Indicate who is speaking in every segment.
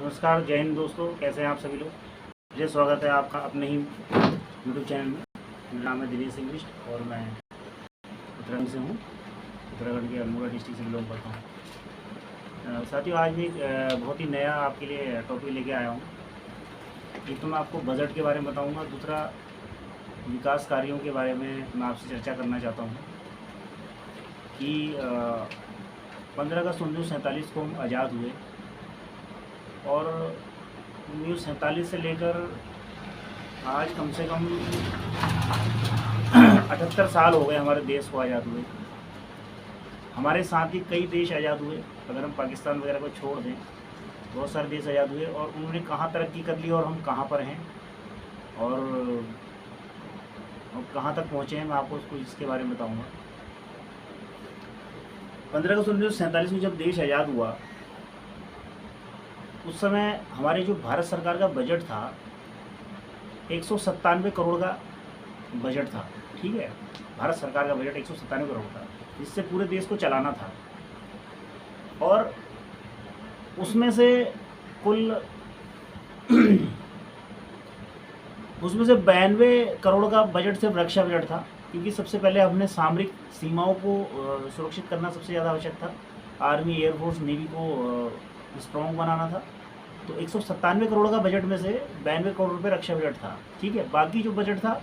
Speaker 1: नमस्कार, जय हिंद दोस्तों। कैसे हैं आप सभी लोग। मुझे स्वागत है आपका अपने ही यूट्यूब चैनल में। मेरा नाम है दिनेश इंग्लिश और मैं उत्तराखंड से हूँ। उत्तराखंड के अल्मोड़ा डिस्ट्रिक्ट से बिलोंग करता हूँ। साथियों, आज भी बहुत ही नया आपके लिए टॉपिक लेके आया हूँ। एक तो मैं आपको बजट के बारे में बताऊँगा, दूसरा विकास कार्यों के बारे में मैं आपसे चर्चा करना चाहता हूँ कि 15 अगस्त 1947 को हम आज़ाद हुए और 1947 से लेकर आज कम से कम 78 साल हो गए हमारे देश को आज़ाद हुए। हमारे साथ ही कई देश आज़ाद हुए। अगर हम पाकिस्तान वगैरह को छोड़ दें, बहुत सारे देश आज़ाद हुए और उन्होंने कहाँ तरक्की कर ली और हम कहाँ पर हैं और कहाँ तक पहुँचे हैं, मैं आपको उसको इसके बारे में बताऊँगा। 15 अगस्त 1947 में जब देश आज़ाद हुआ, उस समय हमारे जो भारत सरकार का बजट था 197 करोड़ का बजट था। ठीक है, भारत सरकार का बजट 197 करोड़ था, जिससे पूरे देश को चलाना था। और उसमें से कुल उसमें से 92 करोड़ का बजट सिर्फ रक्षा बजट था, क्योंकि सबसे पहले हमने सामरिक सीमाओं को सुरक्षित करना सबसे ज़्यादा आवश्यक था। आर्मी, एयरफोर्स, नेवी को स्ट्रॉन्ग बनाना था। तो 197 करोड़ का बजट में से 92 करोड़ रुपये रक्षा बजट था। ठीक है, बाकी जो बजट था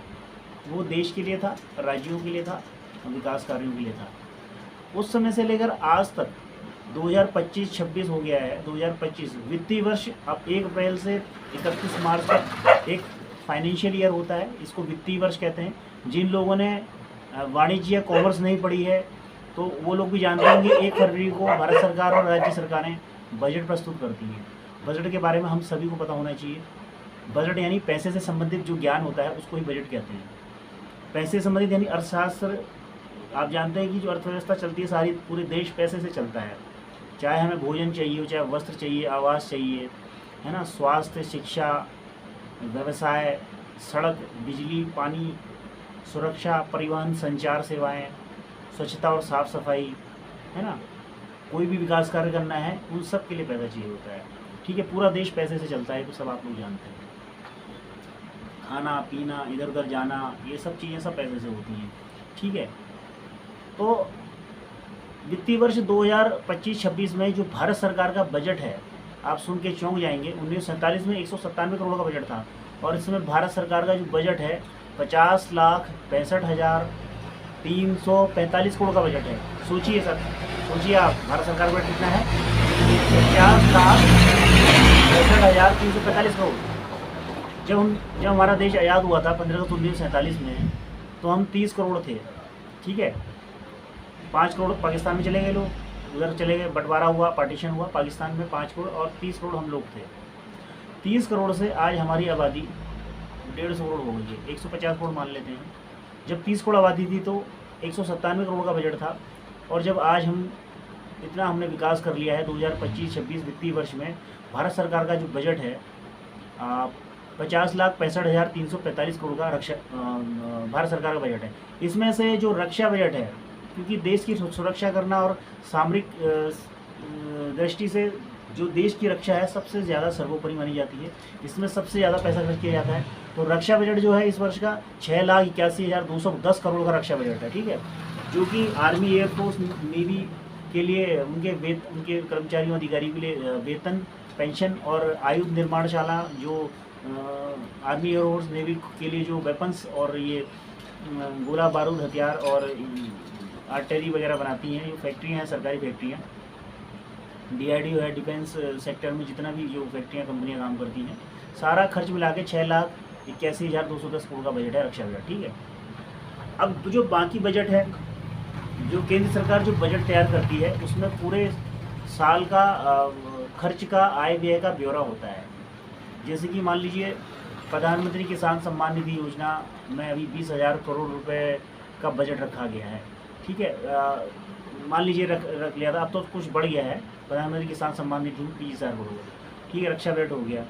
Speaker 1: वो देश के लिए था, राज्यों के लिए था, विकास कार्यों के लिए था। उस समय से लेकर आज तक 2025-26 हो गया है। 2025 वित्तीय वर्ष अब 1 अप्रैल से 31 मार्च तक एक फाइनेंशियल ईयर होता है, इसको वित्तीय वर्ष कहते हैं। जिन लोगों ने वाणिज्य या कॉमर्स नहीं पढ़ी है तो वो लोग भी जानते हैं कि 1 फरवरी को भारत सरकार और राज्य सरकारें बजट प्रस्तुत करती हैं। बजट के बारे में हम सभी को पता होना चाहिए। बजट यानी पैसे से संबंधित जो ज्ञान होता है उसको ही बजट कहते हैं। पैसे से संबंधित यानी अर्थशास्त्र। आप जानते हैं कि जो अर्थव्यवस्था चलती है सारी, पूरे देश पैसे से चलता है। चाहे हमें भोजन चाहिए हो, चाहे वस्त्र चाहिए, आवास चाहिए, है ना, स्वास्थ्य, शिक्षा, व्यवसाय, सड़क, बिजली, पानी, सुरक्षा, परिवहन, संचार सेवाएं, स्वच्छता और साफ सफाई, है ना, कोई भी विकास कार्य करना है, उन सब के लिए पैसा चाहिए होता है। ठीक है, पूरा देश पैसे से चलता है, तो सब आप लोग जानते हैं। खाना पीना, इधर उधर जाना, ये सब चीज़ें सब पैसे से होती हैं। ठीक है, तो वित्तीय वर्ष 2025-26 में जो भारत सरकार का बजट है, आप सुन के चौंक जाएंगे। 1947 में 197 करोड़ का बजट था और इस समय भारत सरकार का जो बजट है 50,65,345 करोड़ का बजट है। सोचिए सर, सोचिए आप, भारत सरकार का बजट कितना है? 50,65,345 करोड़। जब हमारा देश आज़ाद हुआ था 15 अगस्त 1947 में, तो हम 30 करोड़ थे। ठीक है, 5 करोड़ पाकिस्तान में चले गए, लोग उधर चले गए, बंटवारा हुआ, पार्टीशन हुआ, पाकिस्तान में 5 करोड़ और 30 करोड़ हम लोग थे। 30 करोड़ से आज हमारी आबादी 150 करोड़ हो गई है, 150 करोड़ मान लेते हैं। जब 30 करोड़ आबादी थी तो 197 करोड़ का बजट था, और जब आज हम इतना हमने विकास कर लिया है 2025-26 वित्तीय वर्ष में, भारत सरकार का जो बजट है 50,65,345 करोड़ का भारत सरकार का बजट है। इसमें से जो रक्षा बजट है, क्योंकि देश की सुरक्षा करना और सामरिक दृष्टि से जो देश की रक्षा है सबसे ज़्यादा सर्वोपरि मानी जाती है, इसमें सबसे ज़्यादा पैसा खर्च किया जाता है। तो रक्षा बजट जो है इस वर्ष का 6,81,210 करोड़ का रक्षा बजट है। ठीक है, जो कि आर्मी, एयरफोर्स, नेवी के लिए उनके कर्मचारियों, अधिकारियों के लिए वेतन, पेंशन और आयुध निर्माणशाला, जो आर्मी, एयरफोर्स, नेवी के लिए जो वेपन्स और ये गोला बारूद, हथियार और आर्टिलरी वगैरह बनाती हैं, ये फैक्ट्रियाँ हैं, सरकारी फैक्ट्रियाँ। DRDO है, डिफेंस सेक्टर में जितना भी जो फैक्ट्रियाँ, कंपनियाँ काम करती हैं, सारा खर्च मिला के 6,81,210 करोड़ का बजट है, रक्षा बजट। ठीक है, अब जो बाकी बजट है, जो केंद्र सरकार जो बजट तैयार करती है, उसमें पूरे साल का खर्च का, आय व्यय का ब्यौरा होता है। जैसे कि मान लीजिए प्रधानमंत्री किसान सम्मान निधि योजना में अभी 20,000 करोड़ रुपए का बजट रखा गया है। ठीक है, मान लीजिए रख लिया था, अब तो कुछ बढ़ गया है। प्रधानमंत्री किसान सम्मान निधि 20,000 करोड़। ठीक है, रक्षा बजट हो गया।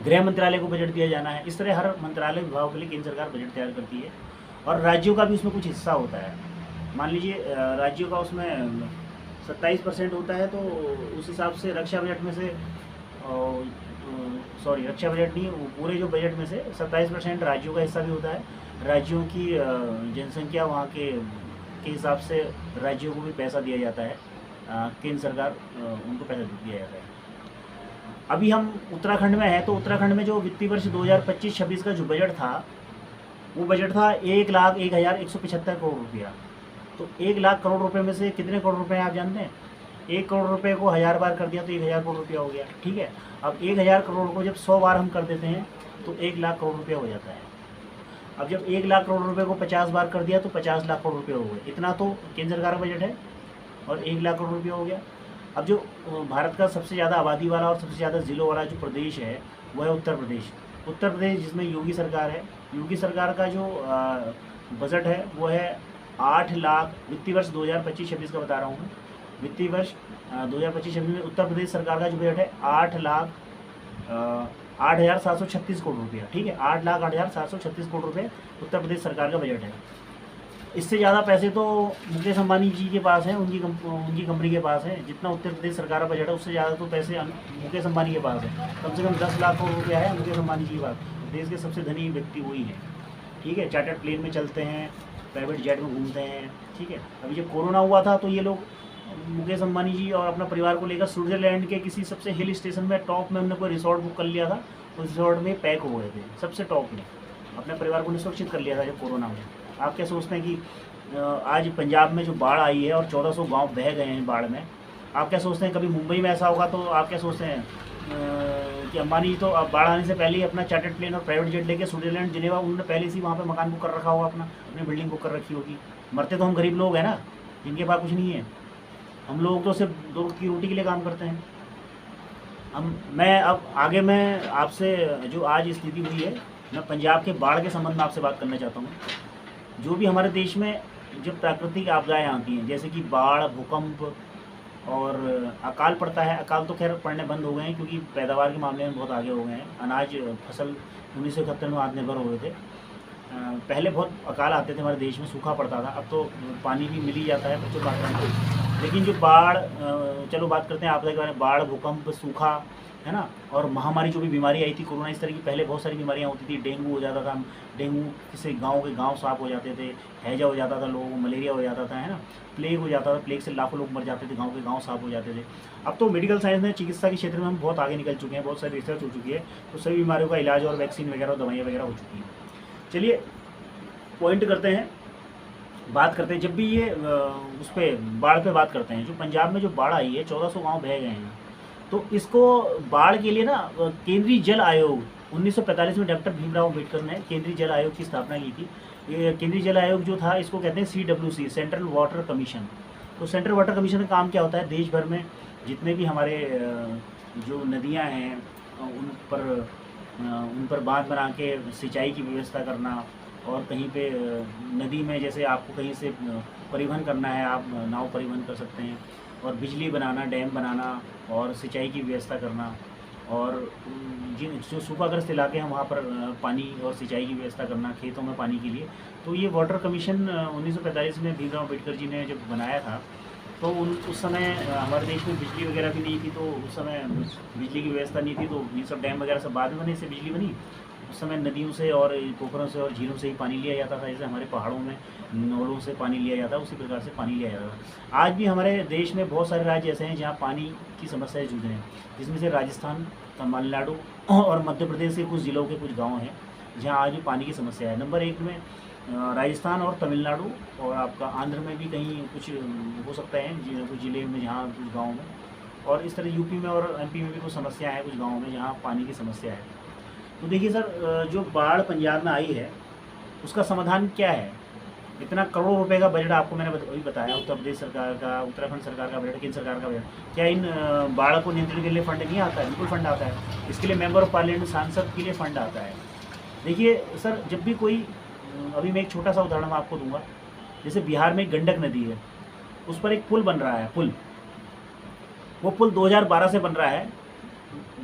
Speaker 1: गृह मंत्रालय को बजट दिया जाना है। इस तरह हर मंत्रालय विभाग के लिए केंद्र सरकार बजट तैयार करती है, और राज्यों का भी उसमें कुछ हिस्सा होता है। मान लीजिए राज्यों का उसमें 27% होता है, तो उस हिसाब से रक्षा बजट में से सॉरी रक्षा बजट नहीं, पूरे जो बजट में से 27% राज्यों का हिस्सा भी होता है। राज्यों की जनसंख्या वहाँ के हिसाब से राज्यों को भी पैसा दिया जाता है, केंद्र सरकार उनको पैसा दिया जाता है। अभी हम उत्तराखंड में हैं, तो उत्तराखंड में जो वित्तीय वर्ष 2025-26 का जो बजट था, वो बजट था 1,01,175 करोड़ रुपया। तो 1 लाख करोड़ रुपए में से कितने करोड़ रुपए हैं आप जानते हैं? 1 करोड़ रुपए को 1000 बार कर दिया तो 1000 करोड़ रुपया हो गया, ठीक है। अब 1000 करोड़ को जब 100 बार हम कर देते हैं तो 1 लाख करोड़ रुपया हो जाता है। अब जब 1 लाख करोड़ रुपए को 50 बार कर दिया तो 50 लाख करोड़ रुपये हो गए। इतना तो केंद्र सरकार का बजट है, और 1 लाख करोड़ रुपया हो गया। अब जो भारत का सबसे ज़्यादा आबादी वाला और सबसे ज़्यादा ज़िलों वाला जो प्रदेश है वो है उत्तर प्रदेश। उत्तर प्रदेश जिसमें योगी सरकार है, योगी सरकार का जो बजट है वो है 8 लाख, वित्तीय वर्ष 2025-26 का बता रहा हूँ मैं। वित्तीय वर्ष 2025-26 में उत्तर प्रदेश सरकार का जो बजट है 8,0736 करोड़ रुपया, ठीक है। 8,08,736 करोड़ रुपये उत्तर प्रदेश सरकार का बजट है। इससे ज़्यादा पैसे तो मुकेश अंबानी जी के पास हैं, उनकी कंपनी के पास है। जितना उत्तर प्रदेश सरकार का बजट है उससे ज़्यादा तो पैसे मुकेश अंबानी के पास है। कम से कम 10 लाख करोड़ रुपया है मुकेश अंबानी जी के पास। देश के सबसे धनी व्यक्ति वही हैं, ठीक है। चार्टर्ड प्लेन में चलते हैं, प्राइवेट जेट में घूमते हैं, ठीक है। अभी जब कोरोना हुआ था तो ये लोग मुकेश अंबानी जी और अपना परिवार को लेकर स्विट्जरलैंड के किसी सबसे हिल स्टेशन में टॉप में उन्होंने कोई रिसोर्ट बुक कर लिया था। उस रिसोर्ट में पैक हो गए थे, सबसे टॉप में अपने परिवार को सुरक्षित कर लिया था जब कोरोना में। आप क्या सोचते हैं कि आज पंजाब में जो बाढ़ आई है और 1400 गांव बह गए हैं बाढ़ में, आप क्या सोचते हैं कभी मुंबई में ऐसा होगा? तो आप क्या सोचते हैं कि अंबानी तो अब बाढ़ आने से पहले ही अपना चार्टर्ड प्लेन और प्राइवेट जेट लेके स्विट्जरलैंड जिनेवा उन्होंने पहले से वहाँ पे मकान बुक कर रखा होगा, अपनी बिल्डिंग बुक कर रखी होगी। मरते तो हम गरीब लोग हैं ना, जिनके पास कुछ नहीं है। हम लोग तो सिर्फ 2 की रोटी के लिए काम करते हैं। अब आगे मैं आपसे जो आज स्थिति हुई है, मैं पंजाब के बाढ़ के संबंध में आपसे बात करना चाहता हूँ। जो भी हमारे देश में जब प्राकृतिक आपदाएँ आती हैं, जैसे कि बाढ़, भूकंप और अकाल पड़ता है। अकाल तो खैर पड़ने बंद हो गए हैं क्योंकि पैदावार के मामले में बहुत आगे हो गए हैं। अनाज फसल 1971 में आत्मनिर्भर हो गए थे। पहले बहुत अकाल आते थे हमारे देश में, सूखा पड़ता था। अब तो पानी भी मिल ही जाता है प्रचुर मात्रा में। लेकिन जो बाढ़, चलो बात करते हैं आपदा के बारे में। बाढ़, भूकंप, सूखा, है ना, और महामारी जो भी बीमारी आई थी कोरोना, इस तरह की पहले बहुत सारी बीमारियां होती थी। डेंगू हो जाता था, डेंगू से गांव के गांव साफ हो जाते थे। हैजा हो जाता था लोगों को, मलेरिया हो जाता था, है ना, प्लेग हो जाता था। प्लेग से लाखों लोग मर जाते थे, गांव के गांव साफ हो जाते थे। अब तो मेडिकल साइंस में, चिकित्सा के क्षेत्र में हम बहुत आगे निकल चुके हैं, बहुत सारी रिसर्च हो चुकी है, तो सभी बीमारियों का इलाज और वैक्सीन वगैरह और दवाइयाँ वगैरह हो चुकी हैं। चलिए पॉइंट करते हैं, बात करते हैं। जब भी ये उस पर बाढ़ पे बात करते हैं, जो पंजाब में जो बाढ़ आई है, 1400 गाँव बह गए हैं, तो इसको बाढ़ के लिए ना केंद्रीय जल आयोग 1945 में डॉक्टर भीमराव अम्बेडकर ने केंद्रीय जल आयोग की स्थापना की थी। ये केंद्रीय जल आयोग जो था, इसको कहते हैं CWC, सेंट्रल वाटर कमीशन। तो सेंट्रल वाटर कमीशन का काम क्या होता है? देश भर में जितने भी हमारे जो नदियां हैं उन पर बांध बना के सिंचाई की व्यवस्था करना, और कहीं पे नदी में जैसे आपको कहीं से परिवहन करना है, आप नाव परिवहन कर सकते हैं, और बिजली बनाना, डैम बनाना, और सिंचाई की व्यवस्था करना, और जिन जो सूखाग्रस्त इलाके हैं वहाँ पर पानी और सिंचाई की व्यवस्था करना, खेतों में पानी के लिए। तो ये वाटर कमीशन 1945 में भीमराव अम्बेडकर जी ने जब बनाया था, तो उस समय हमारे देश में बिजली वगैरह भी नहीं थी, तो उस समय बिजली की व्यवस्था नहीं थी, तो ये सब डैम वगैरह सब बाद में बने, इससे बिजली बनी। उस समय नदियों से और पोखरों से और झीलों से ही पानी लिया जाता था, जैसे हमारे पहाड़ों में नलों से पानी लिया जाता है, उसी प्रकार से पानी लिया जाता था। आज भी हमारे देश में बहुत सारे राज्य ऐसे हैं जहाँ पानी की समस्या जूझ रहे हैं, जिसमें से राजस्थान, तमिलनाडु और मध्य प्रदेश के कुछ ज़िलों के कुछ गाँव हैं जहाँ आज भी पानी की समस्या है। नंबर 1 में राजस्थान और तमिलनाडु, और आपका आंध्र में भी कहीं कुछ हो सकता है कुछ ज़िले में, जहाँ कुछ गाँव में, और इस तरह यूपी में और MP में भी कुछ समस्या है, कुछ गाँव में जहाँ पानी की समस्या है। तो देखिए सर, जो बाढ़ पंजाब में आई है उसका समाधान क्या है? इतना करोड़ों रुपए का बजट आपको मैंने अभी बताया, उत्तर प्रदेश सरकार का, उत्तराखंड सरकार का बजट, केंद्र सरकार का बजट। क्या इन बाढ़ को नियंत्रण के लिए फंड नहीं आता है? बिल्कुल फंड आता है। इसके लिए मेंबर ऑफ पार्लियामेंट, सांसद के लिए फंड आता है। देखिए सर, जब भी कोई, अभी मैं एक छोटा सा उदाहरण आपको दूंगा। जैसे बिहार में गंडक नदी है, उस पर एक पुल बन रहा है। वो पुल 2012 से बन रहा है।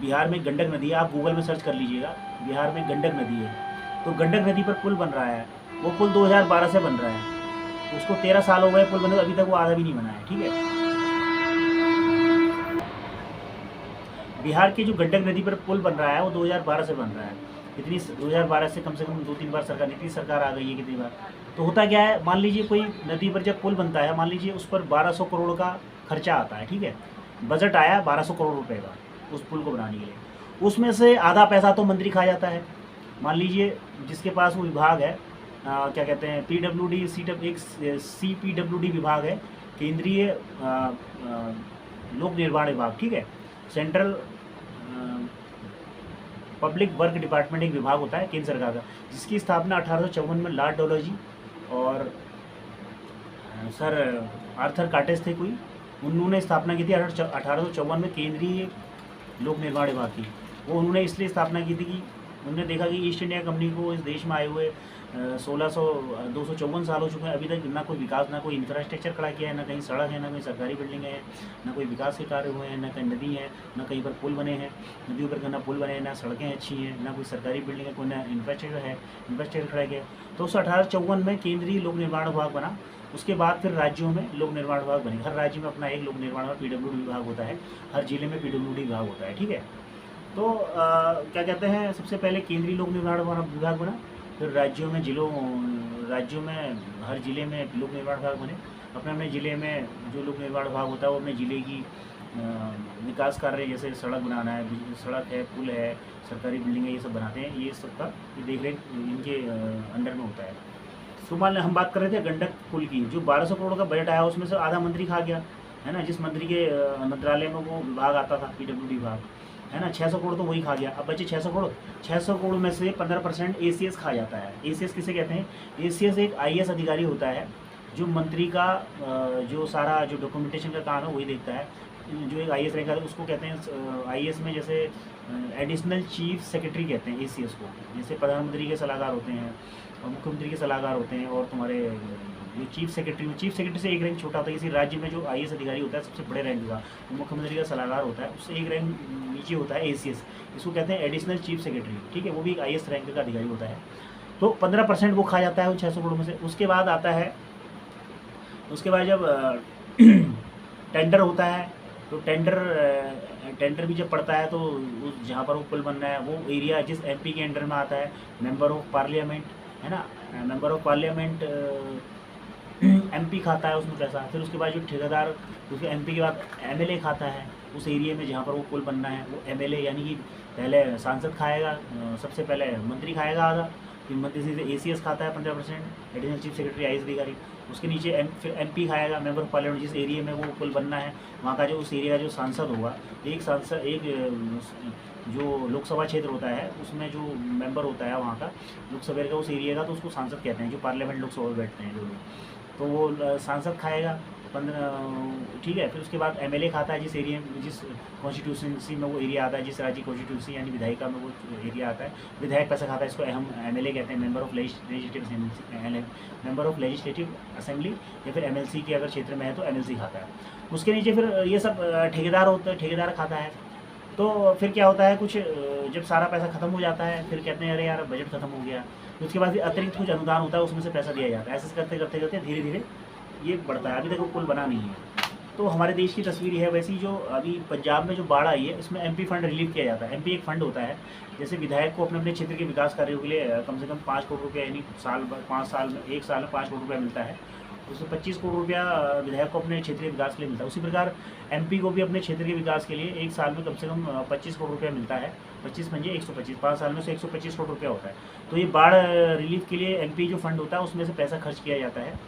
Speaker 1: बिहार में गंडक नदी है, आप गूगल में सर्च कर लीजिएगा, बिहार में गंडक नदी है। तो गंडक नदी पर पुल बन रहा है, वो पुल 2012 से बन रहा है। उसको 13 साल हो गए पुल बने, अभी तक वो आधा भी नहीं बना है, ठीक है। बिहार की जो गंडक नदी पर पुल बन रहा है वो 2012 से बन रहा है। इतनी 2012 से कम 2-3 बार सरकार, नीतीश सरकार आ गई है कितनी बार। तो होता क्या है, मान लीजिए कोई नदी पर जब पुल बनता है, मान लीजिए उस पर 1200 करोड़ का खर्चा आता है, ठीक है, बजट आया 1200 करोड़ रुपए का उस पुल को बनाने के लिए। उसमें से आधा पैसा तो मंत्री खा जाता है। मान लीजिए जिसके पास वो विभाग है, क्या कहते हैं, PWD एक CPWD विभाग है, केंद्रीय लोक निर्माण विभाग, ठीक है, सेंट्रल पब्लिक वर्क डिपार्टमेंट एक विभाग होता है केंद्र सरकार का, जिसकी स्थापना 1854 में लॉर्ड डलहौजी और सर आर्थर काटेस थे कोई, उन्होंने स्थापना की थी 1854 में केंद्रीय लोक निर्माण विभाग की। वो उन्होंने इसलिए स्थापना की थी कि उन्होंने देखा कि ईस्ट इंडिया कंपनी को इस देश में आए हुए 254 साल हो चुके हैं, अभी तक ना कोई विकास, ना कोई इंफ्रास्ट्रक्चर खड़ा किया है, ना कहीं सड़क है, ना कहीं सरकारी बिल्डिंग है, ना कोई विकास के कार्य हुए हैं, ना कहीं नदी है, ना कहीं पर पुल बने हैं, नदियों पर ना पुल बने हैं, ना सड़कें अच्छी हैं, ना कोई सरकारी बिल्डिंग है, कोई ना इंफ्रास्ट्रक्चर खड़ा किया। तो 1854 में केंद्रीय लोक निर्माण विभाग बना। उसके बाद फिर राज्यों में लोक निर्माण विभाग बने। हर राज्य में अपना एक लोक निर्माण विभाग PWD विभाग होता है, हर जिले में PWD विभाग होता है, ठीक है। तो क्या कहते हैं, सबसे पहले केंद्रीय लोक निर्माण विभाग बना, फिर राज्यों में हर जिले में लोक निर्माण विभाग बने। अपने अपने ज़िले में जो लोक निर्माण विभाग होता है वो अपने ज़िले की विकास कार्य, जैसे सड़क बनाना है, सड़क है, पुल है, सरकारी बिल्डिंग है, ये सब बनाते हैं। ये सबका देख रेख इनके अंडर में होता है। तो मान हम बात कर रहे थे गंडक पुल की, जो 1200 करोड़ का बजट आया उसमें से आधा मंत्री खा गया, है ना। जिस मंत्री के मंत्रालय में वो विभाग आता था, PWD विभाग, है ना, 600 करोड़ तो वही खा गया। अब बचे 600 करोड़ में से 15% ACS खा जाता है। ACS किसे कहते हैं? ACS एक IAS अधिकारी होता है जो मंत्री का जो सारा जो डॉक्यूमेंटेशन का काम है वही देखता है। जो एक IAS रहेगा उसको कहते हैं IAS में जैसे एडिशनल चीफ सेक्रेटरी कहते हैं ACS को। जैसे प्रधानमंत्री के सलाहकार होते हैं और मुख्यमंत्री के सलाहकार होते हैं, और तुम्हारे जो चीफ सेक्रेटरी से एक रैंक छोटा होता है। किसी राज्य में जो IAS अधिकारी होता है सबसे बड़े रैंक का, वो मुख्यमंत्री का सलाहकार होता है, उससे एक रैंक नीचे होता है ACS। इसको कहते हैं एडिशनल चीफ सेक्रेटरी, ठीक है, वो भी एक IAS रैंक का अधिकारी होता है। तो 15% वो खा जाता है उन 600 करोड़ में से। उसके बाद आता है, उसके बाद जब टेंडर होता है, तो टेंडर भी जब पड़ता है तो उस जहाँ पर वो पुल बनना है वो एरिया जिस MP के अंडर में आता है, मेंबर ऑफ पार्लियामेंट, है ना, मेंबर ऑफ पार्लियामेंट MP खाता है उसमें पैसा। फिर उसके बाद जो ठेकेदार, उसके MP के बाद MLA खाता है उस एरिया में जहाँ पर वो पुल बनना है। वो MLA यानी कि पहले सांसद खाएगा, सबसे पहले मंत्री खाएगा आधा, फिर मंत्री से ACS खाता है 15%, एडिशनल चीफ सेक्रेटरी IAS अधिकारी। उसके नीचे फिर MP खाएगा, मेंबर ऑफ पार्लियामेंट, जिस एरिया में वो पुल बनना है वहाँ का जो उस एरिया का जो सांसद होगा, एक जो लोकसभा क्षेत्र होता है उसमें जो मेंबर होता है वहाँ का लोकसभा का उस एरिया का, तो उसको सांसद कहते हैं, जो पार्लियामेंट लोकसभा में बैठते हैं जो लोग, तो वो सांसद खाएगा 15, ठीक है। फिर उसके बाद MLA खाता है जिस एरिया में, जिस कॉन्स्टिट्यूंसी में वो एरिया आता है, जिस राज्य कॉन्स्टिट्यूंसी यानी विधायिका में वो एरिया आता है, विधायक पैसा खाता है। इसको हम MLA कहते हैं, मेंबर ऑफ लेजिस्लेटिव असेंबली, या फिर MLC के अगर क्षेत्र में है तो MLC खाता है। उसके नीचे फिर ये सब ठेकेदार होता है, ठेकेदार खाता है। तो फिर क्या होता है, कुछ जब सारा पैसा खत्म हो जाता है फिर कहते हैं अरे यार बजट खत्म हो गया, तो उसके बाद अतिरिक्त कुछ अनुदान होता है, उसमें से पैसा दिया जाता है। ऐसे करते करते धीरे धीरे ये बढ़ता है। अभी तक वो पुल बना नहीं है। तो हमारे देश की तस्वीर है वैसी। जो अभी पंजाब में जो बाढ़ आई है उसमें MP फंड रिलीव किया जाता है। MP एक फंड होता है, जैसे विधायक को अपने अपने क्षेत्र के विकास कार्यों के लिए कम से कम 5 करोड़ रुपया, यानी 1 साल में 5 करोड़ रुपया मिलता है। उसमें 25 करोड़ रुपया विधायक को अपने क्षेत्रीय विकास के लिए मिलता है। उसी प्रकार MP को भी अपने क्षेत्र के विकास के लिए एक साल में कम से कम 25 करोड़ रुपया मिलता है। 25 पंजे 125, 5 साल में से 125 करोड़ रुपया होता है। तो ये बाढ़ रिलीफ के लिए MP जो फंड होता है उसमें से पैसा खर्च किया जाता है।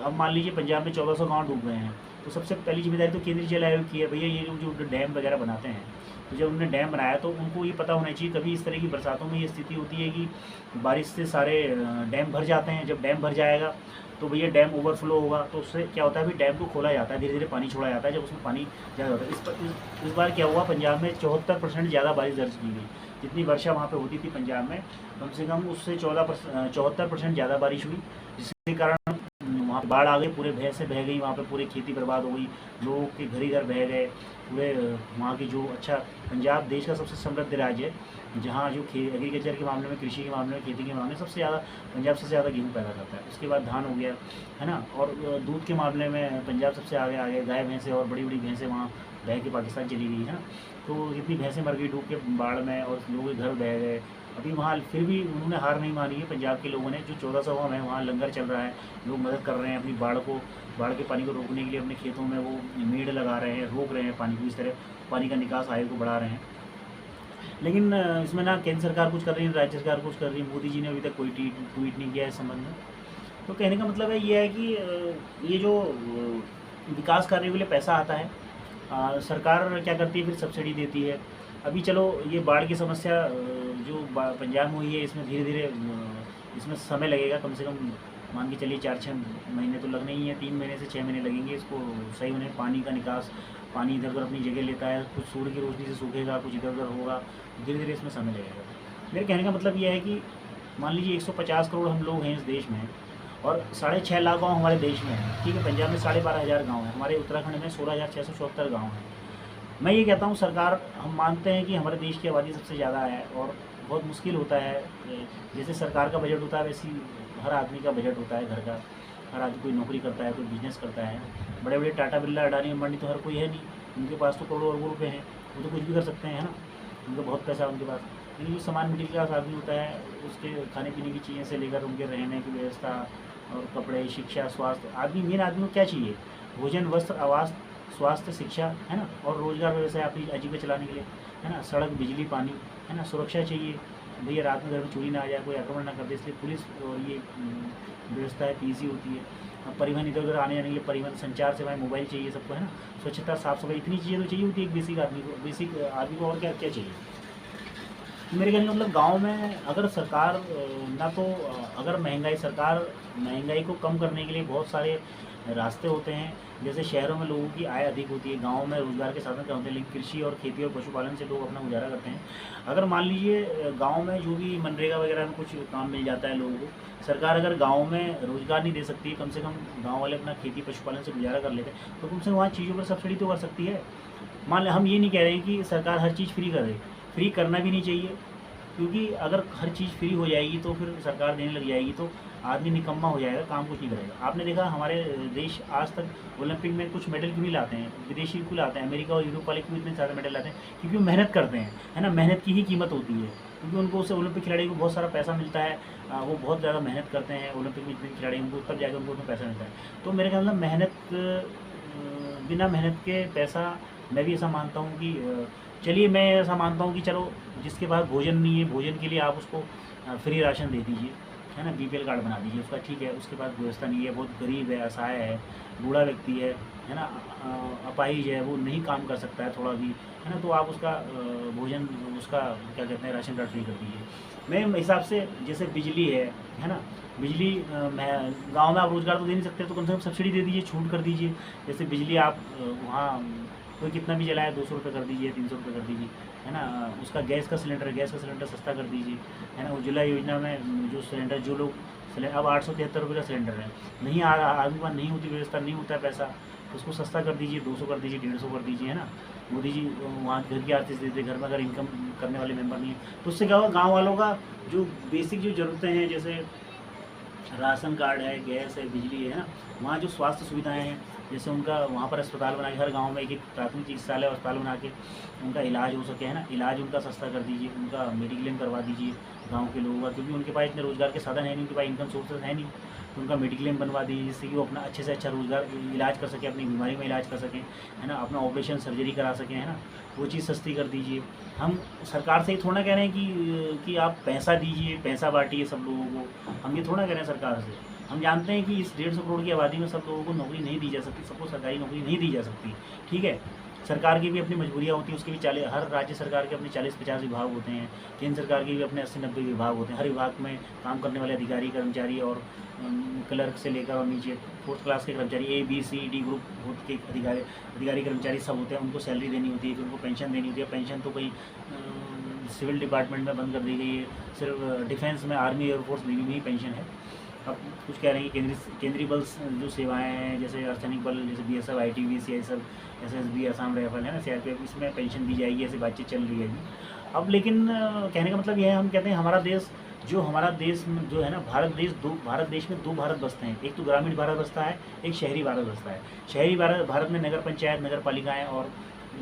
Speaker 1: अब मान लीजिए पंजाब में 1400 गाँव डूब गए हैं, तो सबसे पहली जिम्मेदारी तो केंद्रीय जल आयोग की है, भैया ये जो डैम वगैरह बनाते हैं, तो जब उन्होंने डैम बनाया तो उनको ये पता होना चाहिए। कभी इस तरह की बरसातों में ये स्थिति होती है कि बारिश से सारे डैम भर जाते हैं। जब डैम भर जाएगा तो भैया डैम ओवरफ्लो होगा, तो उससे क्या होता है, फिर डैम को खोला जाता है, धीरे धीरे पानी छोड़ा जाता है। जब उसमें पानी ज़्यादा होता है, इस बार क्या हुआ, पंजाब में 74% ज़्यादा बारिश दर्ज की गई। जितनी वर्षा वहाँ पे होती थी पंजाब में, कम से कम उससे 74% ज़्यादा बारिश हुई, जिसके कारण वहाँ पे बाढ़ आ गई, पूरे भैंसें बह गई, वहाँ पे पूरी खेती बर्बाद हो गई, लोगों के घर ही घर बह गए पूरे। वहाँ की जो अच्छा, पंजाब देश का सबसे समृद्ध राज्य है, जहाँ जो एग्रीकल्चर के मामले में, कृषि के मामले में, खेती के मामले में सबसे ज़्यादा पंजाब सबसे ज़्यादा गेहूँ पैदा करता है। उसके बाद धान हो गया, है ना। और दूध के मामले में पंजाब सबसे आगे आ गया, गाय भैंसें और बड़ी बड़ी भैंसें वहाँ बह के पाकिस्तान चली गई, है ना। तो कितनी भैंसें मर गई डूब के बाढ़ में, और लोगों के घर बह गए। अभी वहाँ फिर भी उन्होंने हार नहीं मानी है पंजाब के लोगों ने, जो 1400 गाँव है वहाँ लंगर चल रहा है, लोग मदद कर रहे हैं अपनी बाढ़ के पानी को रोकने के लिए अपने खेतों में वो मेड़ लगा रहे हैं, रोक रहे हैं पानी को, इस तरह पानी का निकास आय को बढ़ा रहे हैं। लेकिन इसमें ना केंद्र सरकार कुछ कर रही है, राज्य सरकार कुछ कर रही है। मोदी जी ने अभी तक कोई ट्वीट नहीं किया है इस संबंध में। तो कहने का मतलब है ये है कि ये जो विकास कार्यों के लिए पैसा आता है, सरकार क्या करती है, फिर सब्सिडी देती है। अभी चलो ये बाढ़ की समस्या जो पंजाब में हुई है, इसमें धीरे धीरे इसमें समय लगेगा, कम से कम मान के चलिए 4-6 महीने तो लगने ही हैं, 3 महीने से 6 महीने लगेंगे इसको सही होने। पानी का निकास, पानी इधर उधर अपनी जगह लेता है, कुछ सूर्य की रोशनी से सूखेगा, कुछ इधर उधर होगा, धीरे धीरे इसमें समय लगेगा। मेरे कहने का मतलब यह है कि मान लीजिए 150 करोड़ हम लोग हैं इस देश में, और 6.5 लाख गाँव हमारे देश में हैं, ठीक है। पंजाब में 12,500 गाँव हैं, हमारे उत्तराखंड में 16,674 गाँव हैं। मैं ये कहता हूँ सरकार, हम मानते हैं कि हमारे देश की आबादी सबसे ज़्यादा है और बहुत मुश्किल होता है। जैसे सरकार का बजट होता है, वैसे ही हर आदमी का बजट होता है घर का। हर आदमी कोई नौकरी करता है, कोई बिजनेस करता है। बड़े बड़े टाटा बिरला अडानी अंबानी तो हर कोई है नहीं, उनके पास तो करोड़ों अरबों रुपये हैं, वो तो कुछ भी कर सकते हैं, है ना। उनका बहुत पैसा है उनके पास। लेकिन जो सामान्य मिडिल क्लास आदमी होता है, उसके खाने पीने की चीज़ें से लेकर उनके रहने की व्यवस्था और कपड़े, शिक्षा, स्वास्थ्य, मेन आदमी को क्या चाहिए? भोजन, वस्त्र, आवास, स्वास्थ्य, शिक्षा, है ना, और रोजगार व्यवसाय अपनी आजीविका चलाने के लिए, है ना। सड़क, बिजली, पानी, है ना। सुरक्षा चाहिए, भैया रात में घर में चोरी ना आ जाए, कोई आक्रमण ना कर दे, इसलिए पुलिस और ये व्यवस्था है, पीसी होती है। परिवहन, इधर उधर आने जाने के लिए परिवहन, संचार सेवाएं, मोबाइल चाहिए सबको, है ना। स्वच्छता, साफ सफाई, इतनी चीज़ें तो चाहिए होती है एक बेसिक आदमी को, और क्या क्या चाहिए। मेरे कहने का मतलब गाँव में अगर सरकार ना तो अगर सरकार महंगाई को कम करने के लिए बहुत सारे रास्ते होते हैं। जैसे शहरों में लोगों की आय अधिक होती है, गाँव में रोजगार के साधन कम होते हैं, लेकिन कृषि और खेती और पशुपालन से लोग अपना गुजारा करते हैं। अगर मान लीजिए गाँव में जो भी मनरेगा वगैरह में कुछ काम मिल जाता है लोगों को, सरकार अगर गाँव में रोजगार नहीं दे सकती, कम से कम गाँव वाले अपना खेती पशुपालन से गुजारा कर लेते हैं, तो कम से कम वहाँ चीज़ों पर सब्सिडी तो कर सकती है। मान लें, हम ये नहीं कह रहे हैं कि सरकार हर चीज़ फ्री करे, फ्री करना भी नहीं चाहिए, क्योंकि अगर हर चीज़ फ्री हो जाएगी तो फिर सरकार देने लग जाएगी तो आदमी निकम्मा हो जाएगा, काम कुछ नहीं करेगा। आपने देखा हमारे देश आज तक ओलंपिक में कुछ मेडल क्यों नहीं लाते हैं? विदेशी क्यों लाते हैं? अमेरिका और यूरोप वाले क्यों इतने सारे मेडल लाते हैं? क्योंकि वो मेहनत करते हैं, है ना। मेहनत की ही कीमत होती है, क्योंकि उनको उससे ओलंपिक खिलाड़ी को बहुत सारा पैसा मिलता है। वो बहुत ज़्यादा मेहनत करते हैं, ओलंपिक में जितने खिलाड़ी उनको तब जाकर उनको उतना पैसा मिलता है। तो मेरे ख्याल में बिना मेहनत के पैसा, मैं भी ऐसा मानता हूँ कि चलिए, मैं ऐसा मानता हूँ कि चलो जिसके पास भोजन नहीं है, भोजन के लिए आप उसको फ्री राशन दे दीजिए, है ना। बीपीएल कार्ड बना दीजिए उसका, ठीक है। उसके पास व्यवस्था नहीं है, बहुत गरीब है, असहाय है, बूढ़ा व्यक्ति है ना, अपाहिज है, वो नहीं काम कर सकता है थोड़ा भी, है ना। तो आप उसका भोजन, उसका क्या कहते हैं, राशन कार्ड फ्री कर दीजिए। मेरे हिसाब से जैसे बिजली है ना। बिजली गाँव में आप रोज़गार तो दे नहीं सकते, तो कम से कम सब्सिडी दे दीजिए, छूट कर दीजिए। जैसे बिजली आप वहाँ कोई कितना भी जलाए, 200 रुपये कर दीजिए, 300 रुपये कर दीजिए, है ना। उसका गैस का सिलेंडर सस्ता कर दीजिए, है ना। उज्ज्वला योजना में जो सिलेंडर, जो लोग अब 873 रुपये का सिलेंडर है, नहीं आ रहा, आदमी के पास नहीं होती व्यवस्था, नहीं होता है पैसा, तो उसको सस्ता कर दीजिए, 200 कर दीजिए, 150 कर दीजिए, है ना। मोदी जी वहाँ घर की आर्थिक स्थिति, घर में अगर इनकम करने वाले मेंबर नहीं है, तो उससे क्या होगा, गाँव वालों का जो बेसिक जो ज़रूरतें हैं, जैसे राशन कार्ड है, गैस है, बिजली है ना, वहाँ जो स्वास्थ्य सुविधाएं हैं, जैसे उनका वहाँ पर अस्पताल बना के, हर गांव में एक एक प्राथमिक चिकित्सालय अस्पताल बना के उनका इलाज हो सके, है ना। इलाज उनका सस्ता कर दीजिए, उनका मेडिक्लेम करवा दीजिए गांव के लोगों का, क्योंकि उनके पास इतने रोजगार के साधन है नहीं, उनके पास इनकम सोर्सेज है नहीं, तो उनका मेडिक्लेम बनवा दीजिए, जिससे कि वो अपना अच्छे से अच्छा रोजगार इलाज कर सके, अपनी बीमारी में इलाज कर सकें, है ना। अपना ऑपरेशन सर्जरी करा सकें, है ना। वो चीज़ सस्ती कर दीजिए। हम सरकार से ही थोड़ा कह रहे हैं कि आप पैसा दीजिए, पैसा बांटिए सब लोगों को, हम ये थोड़ा कह रहे हैं सरकार से। हम जानते हैं कि इस 150 करोड़ की आबादी में सब लोगों को नौकरी नहीं दी जा सकती, सबको सरकारी नौकरी नहीं दी जा सकती, ठीक है। सरकार की भी अपनी मजबूरियाँ होती हैं, उसके भी 40, हर राज्य सरकार के अपने 40-50 विभाग होते हैं, केंद्र सरकार के भी अपने 80-90 विभाग होते हैं। हर विभाग में काम करने वाले अधिकारी, कर्मचारी और क्लर्क से लेकर और नीचे 4th क्लास के कर्मचारी, A, B, C, D group के अधिकारी कर्मचारी सब होते हैं। उनको सैलरी देनी होती है, फिर उनको पेंशन देनी होती है। पेंशन तो कोई सिविल डिपार्टमेंट में बंद कर दी गई है, सिर्फ डिफेंस में, आर्मी, एयरफोर्स, नेवी में ही पेंशन है। अब कुछ कह रहे हैं कि केंद्रीय बल जो सेवाएं हैं, जैसे अर्धसैनिक बल, जैसे BSF, ITBP, CISF, SSB, Assam rifle है ना, सीआरपीएफ, इसमें पेंशन दी जाएगी, ऐसी बातचीत चल रही है अभी। अब लेकिन कहने का मतलब यह है, हम कहते हैं हमारा देश जो है ना, भारत देश में दो भारत बसते हैं। एक तो ग्रामीण भारत बसता है, एक शहरी भारत बसता है। शहरी भारत में नगर पंचायत, नगर पालिकाएँ और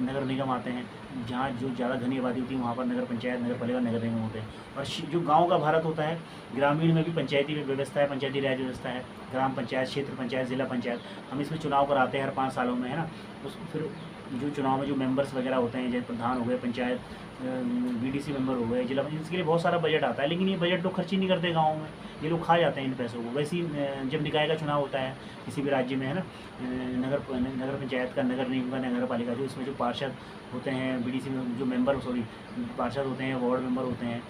Speaker 1: नगर निगम आते हैं। जहाँ जो ज़्यादा घनी आबादी होती है वहाँ पर नगर पंचायत, नगर पालिका, नगर निगम होते हैं। और जो गांव का भारत होता है, ग्रामीण में भी पंचायती व्यवस्था है, पंचायती राज व्यवस्था है, ग्राम पंचायत, क्षेत्र पंचायत, जिला पंचायत। हम इसमें चुनाव कराते हैं हर 5 सालों में, है ना। फिर जो चुनाव में जो मेंबर्स वगैरह होते हैं, जैसे प्रधान हो गए, पंचायत बीडीसी मेंबर हो गए, जिला पंचायत, इसके लिए बहुत सारा बजट आता है। लेकिन ये बजट लोग खर्च ही नहीं करते गाँव में, ये लोग खा जाते हैं इन पैसों को। वैसे ही जब निकाय का चुनाव होता है किसी भी राज्य में, है ना, नगर पंचायत का, नगर निगम का, नगर पालिका, जो इसमें जो पार्षद होते हैं, बीडीसी में जो मेंबर, सॉरी, पार्षद होते हैं, वार्ड मेंबर होते हैं,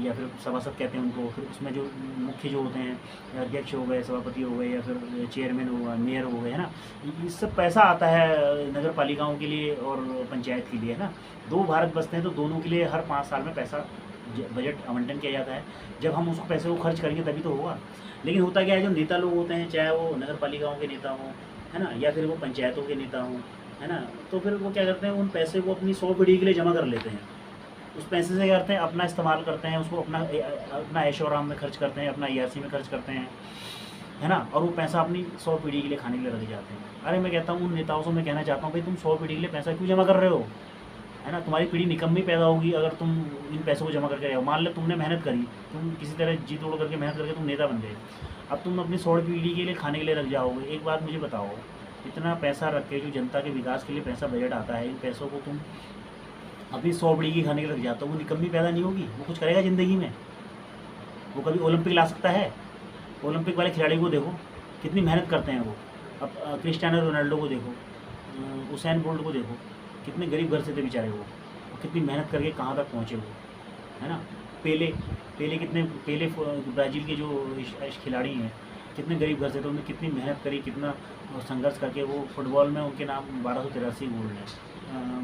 Speaker 1: या फिर सभासद कहते हैं उनको। फिर उसमें जो मुख्य जो होते हैं, अध्यक्ष हो गए, सभापति हो गए, या फिर चेयरमैन हो गए, मेयर हो गए, है ना, ये सब पैसा आता है नगर पालिकाओं के लिए और पंचायत के लिए, है ना। दो भारत बसते हैं, तो दोनों के लिए हर 5 साल में पैसा बजट आवंटन किया जाता है। जब हम उस पैसे को खर्च करेंगे तभी तो होगा। लेकिन होता क्या है, जो नेता लोग होते हैं, चाहे वो नगर पालिकाओं के नेता हों, है ना, या फिर वो पंचायतों के नेता हों, है ना, तो फिर वो क्या करते हैं, उन पैसे को अपनी 100 पीढ़ी के लिए जमा कर लेते हैं। उस पैसे से क्या करते हैं, अपना इस्तेमाल करते हैं, उसको अपना ऐशो आराम में खर्च करते हैं, अपना ईआरसी में खर्च करते हैं, है ना। और वो पैसा अपनी 100 पीढ़ी के लिए खाने के लिए रख जाते हैं। अरे मैं कहता हूँ उन नेताओं से, मैं कहना चाहता हूँ भाई, तुम 100 पीढ़ी के लिए पैसा क्यों जमा कर रहे हो, है ना। तुम्हारी पीढ़ी निकम्मी पैदा होगी अगर तुम इन पैसों को जमा करके रहो। मान लो तुमने मेहनत करी, तुम किसी तरह जी तोड़ करके मेहनत करके तुम नेता बन गए, अब तुम अपनी 100 पीढ़ी के लिए खाने के लिए रख जाओगे। एक बात मुझे बताओ, इतना पैसा रख के, जो जनता के विकास के लिए पैसा बजट आता है, इन पैसों को तुम अपनी 100 पीढ़ी की खाने के लिए रख जाते हो, वो निकम्मी पैदा नहीं होगी? वो कुछ करेगा ज़िंदगी में? वो कभी ओलंपिक ला सकता है? ओलंपिक वाले खिलाड़ी को देखो कितनी मेहनत करते हैं वो। अब क्रिस्टियानो रोनाल्डो को देखो, उसैन बोल्ट को देखो, कितने गरीब घर से थे बेचारे वो, कितनी मेहनत करके कहाँ तक पहुँचे वो, है ना। पेले ब्राज़ील के जो खिलाड़ी हैं, कितने गरीब घर से थे, उन्होंने कितनी मेहनत करी, कितना संघर्ष करके वो फुटबॉल में उनके नाम 1283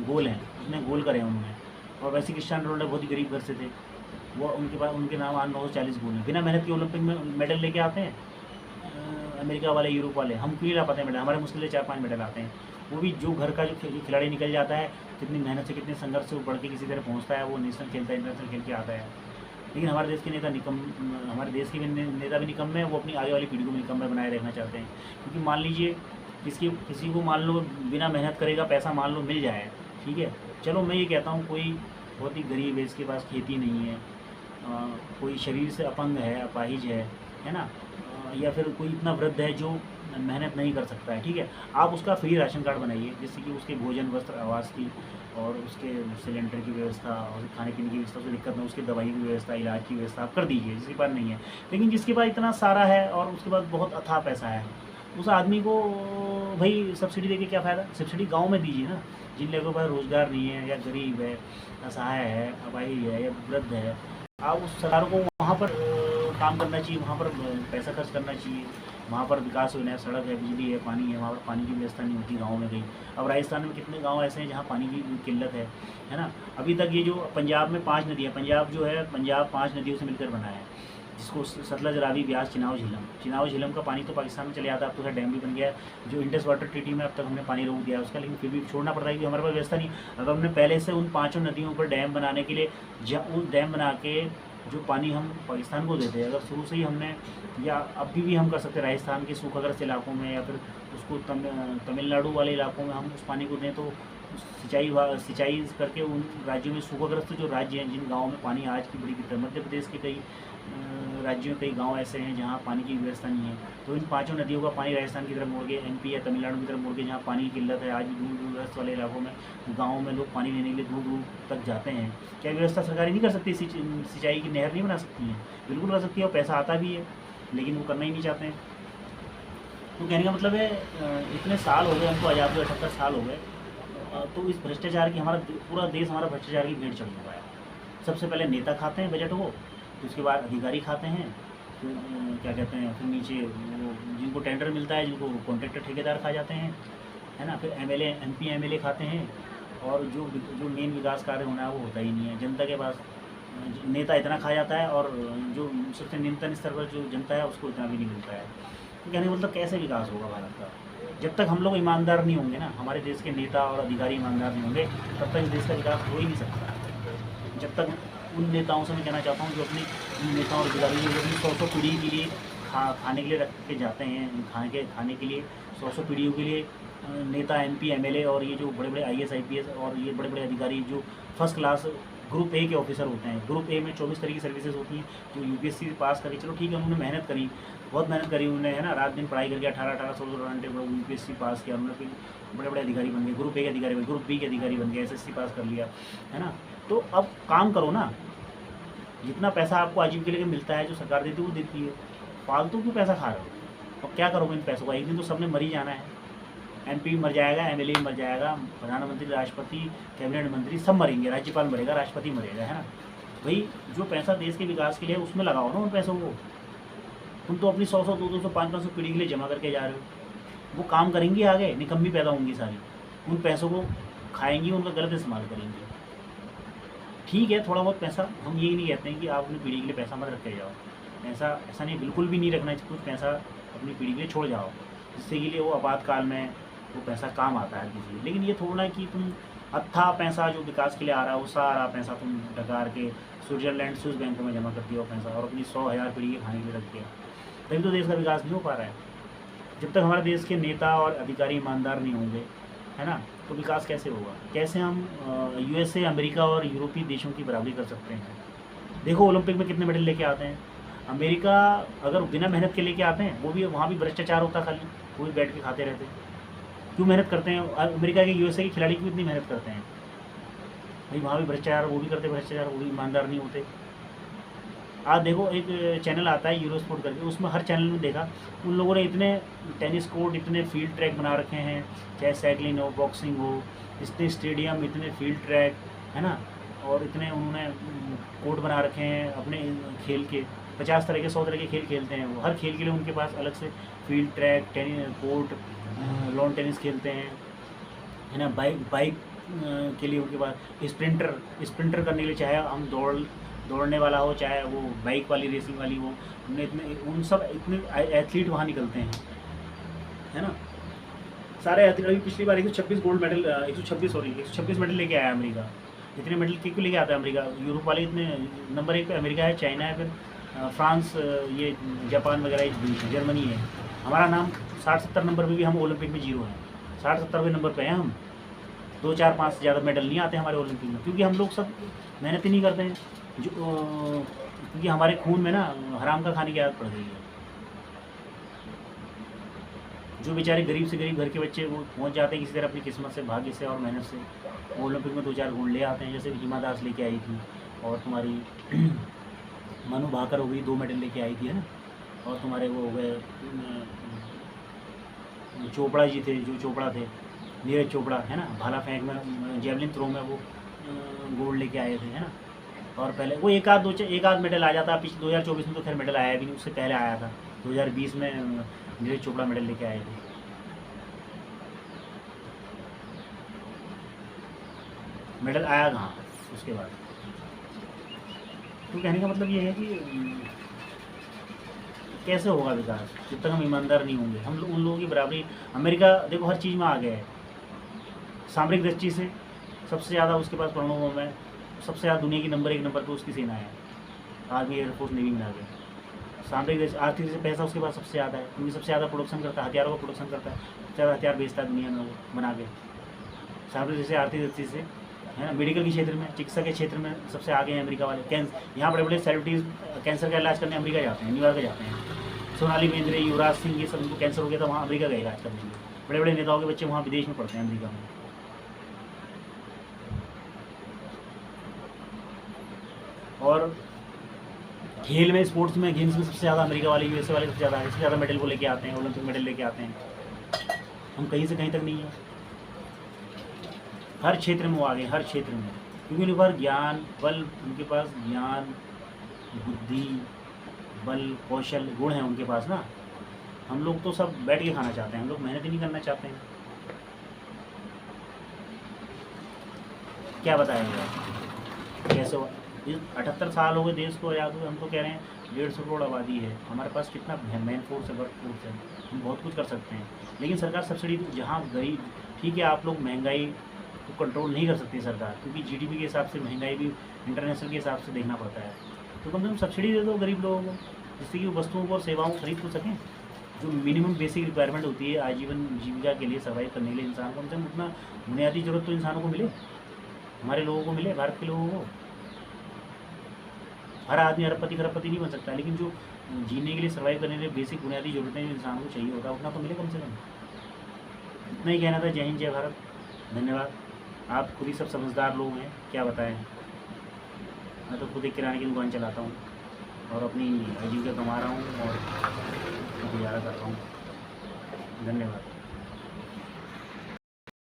Speaker 1: गोल हैं, उतने गोल करे उन्होंने। और वैसे क्रिस्टियानो रोनाल्डो बहुत ही गरीब घर से थे, वो उनके पास, उनके नाम 940 गोल हैं। बिना मेहनत के ओलंपिक में मेडल लेके आते हैं अमेरिका वाले, यूरोप वाले। हम क्यों नहीं ला पाते हैं मेडल? हमारे मुश्किल से 4-5 मेडल आते हैं। वो भी जो घर का जो खिलाड़ी निकल जाता है, कितनी मेहनत से, कितने संघर्ष से वो बढ़ के किसी तरह पहुँचता है, वो नेशनल खेलता है, इंटरनेशनल खेल के आता है। लेकिन हमारे देश के नेता हमारे देश के नेता भी निकम्मे हैं, वो अपनी आगे वाली पीढ़ी को भी निकम्मे बनाए रखना चाहते हैं। क्योंकि मान लीजिए किसी को मान लो बिना मेहनत करेगा पैसा मान लो मिल जाए, ठीक है, चलो मैं ये कहता हूँ कोई बहुत ही गरीब है, इसके पास खेती नहीं है, कोई शरीर से अपंग है, अपाहिज है ना, या फिर कोई इतना वृद्ध है जो मेहनत नहीं कर सकता है, ठीक है, आप उसका फ्री राशन कार्ड बनाइए, जिससे कि उसके भोजन, वस्त्र, आवास की और उसके सिलेंडर की व्यवस्था और खाने पीने की व्यवस्था, उसको दिक्कत नहीं, उसकी दवाई की व्यवस्था, इलाज की व्यवस्था आप कर दीजिए, जिसके पास नहीं है। लेकिन जिसके पास इतना सारा है और उसके पास बहुत अथाह पैसा है, उस आदमी को भाई सब्सिडी देके क्या फ़ायदा? सब्सिडी गाँव में दीजिए ना, जिन लोगों के पास रोज़गार नहीं है, या गरीब है, असहाय है, अपाहिज है, या वृद्ध है, आप उस सरकार को वहाँ पर काम करना चाहिए, वहाँ पर पैसा खर्च करना चाहिए, वहाँ पर विकास होना है, सड़क है, बिजली है, पानी है, वहाँ पर पानी की व्यवस्था नहीं होती गाँव में कहीं। अब राजस्थान में कितने गाँव ऐसे हैं जहाँ पानी की किल्लत है ना। अभी तक ये जो पंजाब में 5 नदियाँ, पंजाब 5 नदियों से मिलकर बना है, जिसको सतलज, रावी, ब्यास, चिनाव झीलम का पानी तो पाकिस्तान में चले जाता है, अब तो डैम भी बन गया है। जो इंडस वाटर ट्रीटी में अब तक हमने पानी रोक दिया है उसका, लेकिन फिर भी छोड़ना पड़ता है क्योंकि हमारे पास व्यवस्था नहीं। अगर हमने पहले से उन 5 नदियों पर डैम बनाने के लिए, उस डैम बना के जो पानी हम पाकिस्तान को देते हैं, अगर शुरू से ही हमने, या अभी भी हम कर सकते हैं राजस्थान के सूखाग्रस्त इलाकों में, या फिर उसको तमिलनाडु वाले इलाकों में हम उस पानी को दें, तो सिंचाई करके उन राज्यों में, सूखाग्रस्त जो राज्य हैं जिन गाँव में पानी आज की बड़ी दिक्कत, मध्य प्रदेश के कई राज्यों में कई गांव ऐसे हैं जहां पानी की व्यवस्था नहीं है, तो इन 5 नदियों का पानी राजस्थान की तरफ मोड़ के, एमपी या तमिलनाडु की तरफ मोड़ के, जहां पानी की किल्लत है आज भी, दूरदराज वाले इलाकों में, गाँव में लोग पानी लेने के लिए दूर दूर तक जाते हैं। क्या व्यवस्था सरकारी नहीं कर सकती? सिंचाई की नहर नहीं बना सकती है? बिल्कुल कर सकती है, और पैसा आता भी है, लेकिन वो करना ही नहीं चाहते हैं। तो कहने का मतलब है इतने साल हो गए हमको आज़ाद हुए, 78 साल हो गए, तो इस भ्रष्टाचार की, पूरा देश हमारा भ्रष्टाचार की भेंट चढ़ चुका है। सबसे पहले नेता खाते हैं बजट को, उसके बाद अधिकारी खाते हैं, फिर क्या कहते हैं, फिर नीचे वो जिनको टेंडर मिलता है, जिनको कॉन्ट्रैक्टर ठेकेदार खा जाते हैं, है ना, फिर एमपी एमएलए खाते हैं, और जो मेन विकास कार्य होना है वो होता ही नहीं है। जनता के पास नेता इतना खा जाता है और जो सबसे निम्नतम स्तर पर जो जनता है उसको इतना भी नहीं मिलता है। तो कहने का मतलब कैसे विकास होगा भारत का? जब तक हम लोग ईमानदार नहीं होंगे ना, हमारे देश के नेता और अधिकारी ईमानदार नहीं होंगे, तब तक इस देश का विकास हो ही नहीं सकता। जब तक उन नेताओं से मैं कहना चाहता हूँ जो अपनी उन नेताओं और अधिकारियों जो अपनी 100 पीढ़ी के लिए खाने के लिए रख के जाते हैं, खाने के लिए 100 पीढ़ियों के लिए नेता, एमपी, एमएलए और ये जो बड़े बड़े आईएएस, आईपीएस और ये बड़े बड़े अधिकारी जो फर्स्ट क्लास ग्रुप ए के ऑफिसर होते हैं। ग्रुप ए में 24 तरह की सर्विसेज होती हैं, जो यूपीएससी पास करी, चलो ठीक है, उन्होंने मेहनत करी, बहुत मेहनत करी उन्होंने, है ना, रात दिन पढ़ाई करके 18-18, 16 घंटे यूपीएससी पास किया उन्होंने, फिर बड़े बड़े अधिकारी बन गए, ग्रुप ए के अधिकारी बन गए, ग्रुप बी के अधिकारी बन गए, एसएससी पास कर लिया, है ना। तो अब काम करो ना, जितना पैसा आपको आजीविका के लिए मिलता है, जो सरकार देती है वो देती है, फालतू क्यों पैसा खा रहे हो? और क्या करोगे इन पैसों का? एक दिन तो सबने मर ही जाना है, एमपी मर जाएगा, एमएलए मर जाएगा, प्रधानमंत्री, राष्ट्रपति, कैबिनेट मंत्री सब मरेंगे, राज्यपाल मरेगा, राष्ट्रपति मरेगा, है ना। भाई जो पैसा देश के विकास के लिए है उसमें लगाओ ना उन पैसों को। तुम तो अपनी 100-100, 200, 500 पीढ़ी के लिए जमा करके जा रहे हो, वो काम करेंगी आगे? निकम्मी पैदा होंगी सारी, उन पैसों को खाएंगी, उनका गलत इस्तेमाल करेंगे। ठीक है, थोड़ा बहुत पैसा, हम यही नहीं कहते हैं कि आप अपनी पीढ़ी के लिए पैसा मत रख के जाओ, ऐसा नहीं, बिल्कुल भी नहीं रखना चाहिए। कुछ पैसा अपनी पीढ़ी के लिए छोड़ जाओ, जिससे के लिए वो आपातकाल में वो पैसा काम आता है किसी लिए। लेकिन ये थोड़ा कि तुम अत्था पैसा जो विकास के लिए आ रहा है वो सारा पैसा तुम डकार के स्विट्जरलैंड, स्विस बैंकों में जमा कर दिया पैसा और अपनी 100,000 पीढ़ी के खाने के लिए रख दिया, तभी तो देश का विकास नहीं हो पा रहा है। जब तक हमारे देश के नेता और अधिकारी ईमानदार नहीं होंगे, है ना, तो विकास कैसे होगा? कैसे हम यूएसए, अमेरिका और यूरोपीय देशों की बराबरी कर सकते हैं? देखो ओलंपिक में कितने मेडल लेके आते हैं। अमेरिका अगर बिना मेहनत के लेके आते हैं, वो भी वहाँ भी भ्रष्टाचार होता, खाली वो भी बैठ के खाते रहते हैं। क्यों मेहनत करते हैं? अमेरिका के, यूएसए के खिलाड़ी क्यों इतनी मेहनत करते हैं? भाई वहाँ भी भ्रष्टाचार, वो भी करते भ्रष्टाचार, वो भी ईमानदार नहीं होते। आज देखो एक चैनल आता है यूरो स्पोर्ट करके, उसमें हर चैनल में देखा उन लोगों ने इतने टेनिस कोर्ट, इतने फील्ड ट्रैक बना रखे हैं, चाहे साइकिलिंग हो, बॉक्सिंग हो, इतने स्टेडियम, इतने फील्ड ट्रैक, है ना, और इतने उन्होंने कोर्ट बना रखे हैं अपने खेल के। 50 तरह के, 100 तरह के खेल खेलते हैं वो, हर खेल के लिए उनके पास अलग से field track, tennis court, lawn tennis खेलते हैं, है ना। बाइक के लिए उनके पास स्प्रिंटर करने के लिए, चाहे हम दौड़ने वाला हो, चाहे वो बाइक वाली रेसिंग वाली हो, उन सब इतने एथलीट वहाँ निकलते हैं, है ना। सारे एथलीट, अभी पिछली बार 126 गोल्ड मेडल, 126 मेडल लेके आया अमेरिका। इतने मेडल क्यों लेके आता है अमेरिका? यूरोप वाले इतने, नंबर 1 पे अमेरिका है, चाइना है, फिर फ्रांस, ये जापान वगैरह, जर्मनी है। हमारा नाम 60-70 नंबर पे भी हम ओलंपिक में 0 हैं, 60-70वें नंबर पे हैं हम। 2-4-5 से ज़्यादा मेडल नहीं आते हमारे ओलंपिक में, क्योंकि हम लोग सब मेहनत ही नहीं करते हैं। क्योंकि हमारे खून में ना हराम का खाने की आदत पड़ गई है। जो बेचारे गरीब से गरीब घर के बच्चे वो पहुंच जाते हैं किसी तरह अपनी किस्मत से, भाग्य से और मेहनत से, ओलंपिक में 2-4 गोल्ड ले आते हैं। जैसे हिमा दास लेके आई थी, और तुम्हारी मनु भाकर हो गई, 2 मेडल लेके आई थी, है ना। और तुम्हारे वो हो गए चोपड़ा जी थे, जो चोपड़ा थे, नीरज चोपड़ा, है ना, भाला फेंक में, जेवलिन थ्रो में वो गोल्ड लेके आए थे, है ना। और पहले वो एक आध मेडल आ जाता। पिछले 2024 में तो खैर मेडल आया भी नहीं, उससे पहले आया था, 2020 में नीरज चोपड़ा मेडल लेके आए थे। मेडल आया कहाँ उसके बाद? तो कहने का मतलब ये है कि कैसे होगा विकास जब तक हम ईमानदार नहीं होंगे। हम उन लोगों की बराबरी, अमेरिका देखो हर चीज़ में आ गया है, सामरिक दृष्टि से सबसे ज़्यादा उसके पास परमाणु बम है, सबसे ज़्यादा दुनिया की नंबर 1 नंबर पर उसकी सेना है, आर्मी, एयरफोर्स, नेवी मिला के। सामरिक आर्थिक से पैसा उसके पास सबसे ज़्यादा है, क्योंकि सबसे ज़्यादा प्रोडक्शन करता है, हथियारों का प्रोडक्शन करता है, सबसे ज़्यादा हथियार बेचता है दुनिया में वो बना के। सामरिक दृष्टि से, आर्थिक दृष्टि से, है ना। मेडिकल के क्षेत्र में, चिकित्सा के क्षेत्र में सबसे आगे हैं अमेरिका वाले। यहाँ बड़े बड़े सेलिब्रिटीज़ कैंसर का इलाज करने अमेरिका जाते हैं, न्यूयॉर्क जाते हैं। सोनाली बेंद्रे, युवराज सिंह, ये सब, उनको कैंसर हो गया था, वहाँ अमेरिका गए इलाज करने के लिए। बड़े बड़े नेताओं के बच्चे वहाँ विदेश में पढ़ते हैं, अमेरिका में। और खेल में, स्पोर्ट्स में, गेम्स में सबसे ज़्यादा अमेरिका वाले, यूएसए वाले सबसे ज़्यादा मेडल को लेके आते हैं, ओलंपिक मेडल लेके आते हैं। हम कहीं से कहीं तक नहीं है, हर क्षेत्र में वो आगे, हर क्षेत्र में, क्योंकि उनके पास ज्ञान बल, उनके पास ज्ञान, बुद्धि, बल, कौशल, गुण हैं उनके पास ना। हम लोग तो सब बैठ के खाना चाहते हैं, हम लोग मेहनत ही नहीं करना चाहते हैं। क्या बताएंगे कैसे ये 78 साल हो गए देश को आज़ाद हुए, हम तो कह रहे हैं 150 करोड़ आबादी है, हमारे पास कितना मैन फोर्स है, वर्क फोर्स है, हम बहुत कुछ कर सकते हैं। लेकिन सरकार सब्सिडी, जहाँ गरीब, ठीक है आप लोग महंगाई को कंट्रोल नहीं कर सकती सरकार, क्योंकि जीडीपी के हिसाब से महंगाई भी इंटरनेशनल के हिसाब से देखना पड़ता है। तो कम से कम सब्सिडी दे दो गरीब लोगों को, जिससे कि वो वस्तुओं को और सेवाओं को खरीद तो सकें। जो मिनिमम बेसिक रिक्वायरमेंट होती है आजीवन जीविका के लिए, सर्वाइव करने के लिए इंसान को, कम से कम उतना बुनियादी ज़रूरत तो इंसानों को मिले, हमारे लोगों को मिले, भारत के लोगों को। हर आदमी अरबपति खरबपति नहीं बन सकता, लेकिन जो जीने के लिए, सर्वाइव करने के लिए बेसिक बुनियादी ज़रूरतें जो इंसान को चाहिए होता है, उतना तो मिले कम से कम। इतना ही कहना था। जय हिंद, जय भारत, धन्यवाद। आप खुद ही सब समझदार लोग हैं, क्या बताएं। मैं तो खुद एक किराने की दुकान चलाता हूँ और अपनी आजीविका कमा रहा हूँ और गुजारा कर रहा हूँ। धन्यवाद।